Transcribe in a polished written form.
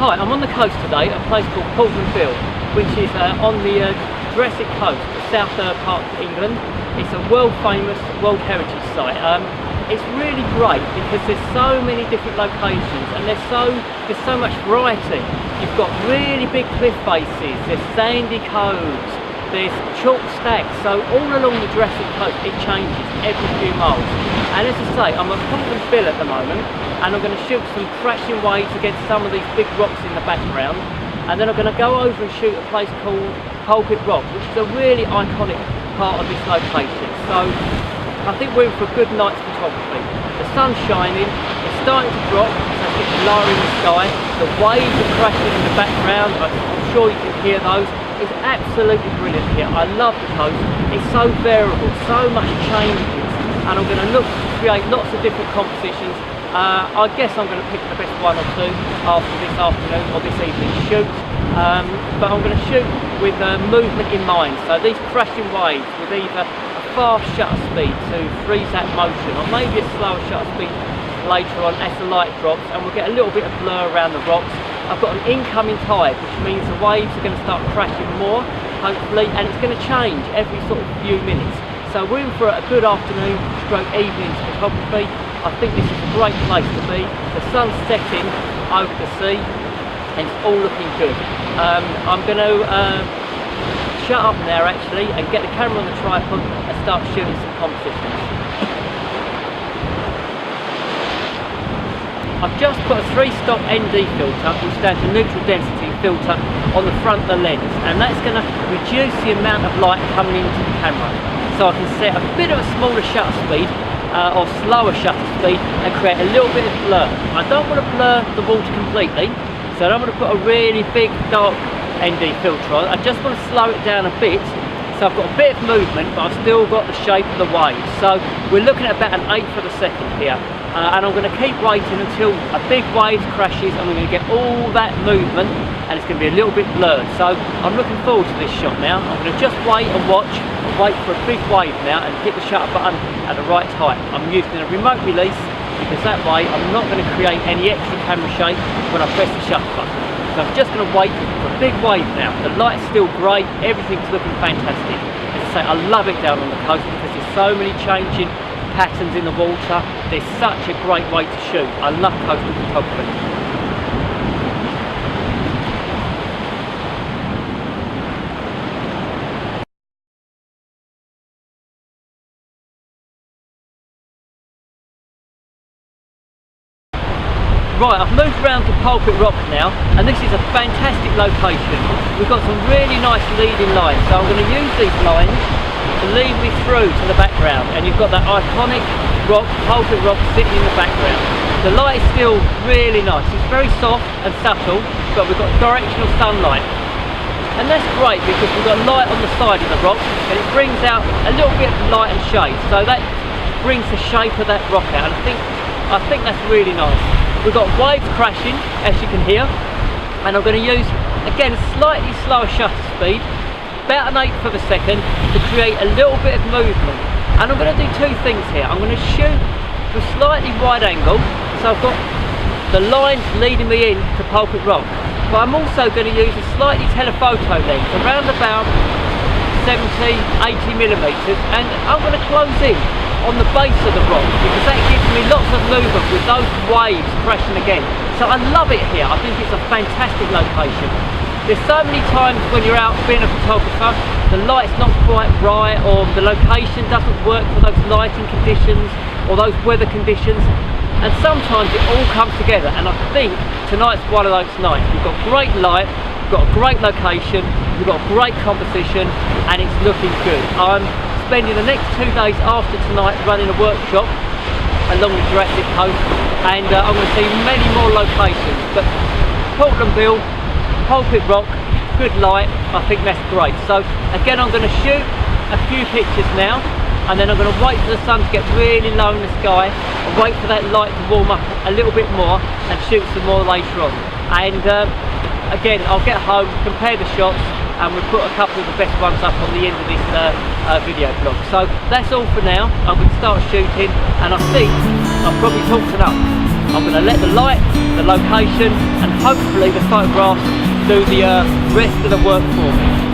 Hi, I'm on the coast today at a place called Portland Bill, which is on the Dorset coast, the south part of England. It's a world famous World Heritage Site. It's really great because there's so many different locations and there's so much variety. You've got really big cliff faces, there's sandy coves, there's chalk stacks, so all along the Dorset coast it changes every few miles. And as I say, I'm at Portland Bill at the moment, and I'm going to shoot some crashing waves against some of these big rocks in the background, and then I'm going to go over and shoot a place called Pulpit Rock, which is a really iconic part of this location. So I think we're in for a good night's photography. The sun's shining, it's starting to drop, so it's lower in the sky, the waves are crashing in the background, I'm sure you can hear those. It's absolutely brilliant here. I love the coast, it's so variable, so much changes, and I'm going to look to create lots of different compositions. I guess I'm going to pick the best one or two after this afternoon or this evening's shoot, but I'm going to shoot with movement in mind. So these crashing waves with either a fast shutter speed to freeze that motion, or maybe a slower shutter speed later on as the light drops, and we'll get a little bit of blur around the rocks. I've got an incoming tide, which means the waves are going to start crashing more, hopefully, and it's going to change every sort of few minutes. So we're in for a good afternoon stroke evening's photography. I think this is a great place to be. The sun's setting over the sea and it's all looking good. I'm going to shut up now actually and get the camera on the tripod and start shooting some compositions. I've just put a 3-stop ND filter, which stands for neutral density filter, on the front of the lens, and that's going to reduce the amount of light coming into the camera. So I can set a bit of a smaller shutter speed or slower shutter speed and create a little bit of blur. I don't want to blur the water completely, so I don't want to put a really big dark ND filter on. I just want to slow it down a bit, so I've got a bit of movement but I've still got the shape of the wave. So we're looking at about an 1/8 of a second here, and I'm going to keep waiting until a big wave crashes and we're going to get all that movement and it's going to be a little bit blurred. So I'm looking forward to this shot now. I'm going to just wait and watch and wait for a big wave now and hit the shutter button at the right time. I'm using a remote release because that way I'm not going to create any extra camera shake when I press the shutter button. So I'm just going to wait for a big wave now. The light's still great, everything's looking fantastic. As I say, I love it down on the coast because there's so many changing patterns in the water. There's such a great way to shoot. I love coastal photography. Right, I've moved around to Pulpit Rock now, and this is a fantastic location. We've got some really nice leading lines, so I'm going to use these lines to lead me through to the background, and you've got that iconic rock, Pulpit Rock, sitting in the background. The light is still really nice. It's very soft and subtle, but we've got directional sunlight. And that's great because we've got light on the side of the rock, and it brings out a little bit of light and shade, so that brings the shape of that rock out, and I think that's really nice. We've got waves crashing, as you can hear, and I'm going to use, again, a slightly slower shutter speed, about an 1/8 of a second, to create a little bit of movement. And I'm going to do two things here. I'm going to shoot with slightly wide angle, so I've got the lines leading me in to Pulpit Rock, but I'm also going to use a slightly telephoto lens, around about 70-80 millimeters, and I'm going to close in on the base of the rock because that gives me lots of movement with those waves crashing again. So I love it here. I think it's a fantastic location. There's so many times when you're out being a photographer, the light's not quite right, or the location doesn't work for those lighting conditions or those weather conditions, and sometimes it all comes together, and I think tonight's one of those nights. We've got great light, we've got a great location, we've got great composition, and it's looking good. I'm spending the next 2 days after tonight running a workshop along the Dorset coast, and I'm going to see many more locations, but Portland Bill, Pulpit Rock, good light, I think that's great. So again, I'm going to shoot a few pictures now, and then I'm going to wait for the sun to get really low in the sky and wait for that light to warm up a little bit more and shoot some more later on. And again, I'll get home, compare the shots, and we'll put a couple of the best ones up on the end of this video blog. So that's all for now. I'm going to start shooting, and I think I've probably talked enough. I'm going to let the light, the location, and hopefully the photographs do the rest of the work for me.